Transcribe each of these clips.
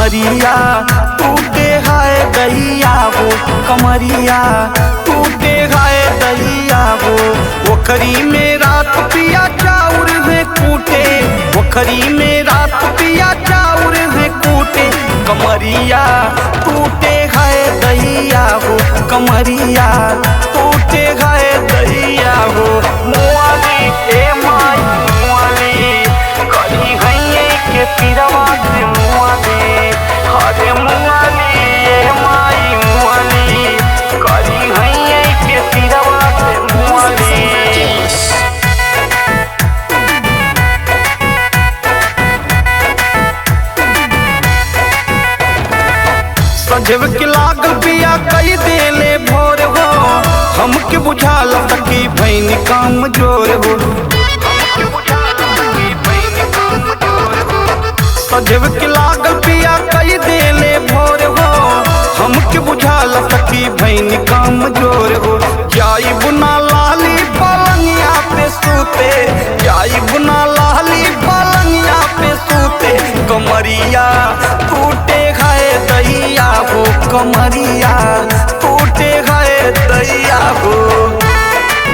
कमरिया टूटे हाय दैया हो, कमरिया टूटे हाय दैया हो। ओखरी में रात पिया चाउर है कूटे, ओखरी में रात पिया चाउर है कूटे। कमरिया टूटे हाय दैया हो, कमरिया टूटे हाय दैया हो। मुआली ए माई मुआली करी हैये के पिरवा से मुआली, हरे मुआली ए माई मुआली करी हैये के पिरवा से मुआली। सजव के लागल पिया कई देले भोर हो, हमके बुझाल सकी भैन काम जोर हो। सजव के लागल पिया कई देले भोर हो, हमके बुझाल सकी भैन काम जोर हो। जाई बुना लाली पलंगिया पे सूते, जाई बुना लाली पलंगिया पे सूते। कमरिया टूटे खाए दैया हो, कमरिया टूटे खाए दैया हो।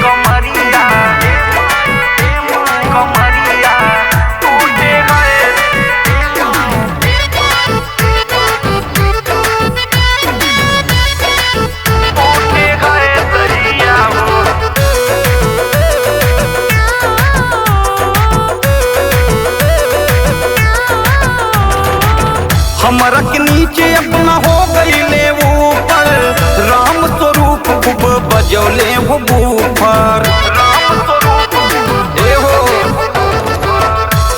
कमरिया कमरिया टूटे खाए टूटे खाए दैया हो। हमरा के नीचे अपना हो गईले ऊपर, राम स्वरूप खूब बजौले हो बूफर।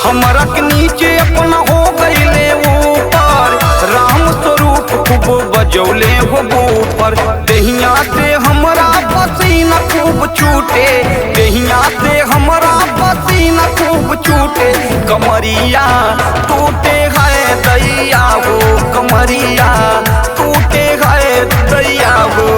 हमरा के नीचे अपना हो गईले ऊपर, राम स्वरूप खूब बजौले हो बूफर। दहिया से हमरा पसीना खूब छूटे, दहिया से हमरा पसीना खूब छूटे। कमरिया टूटे हाय दैया हो, कमरिया टूटे हाय दैया हो।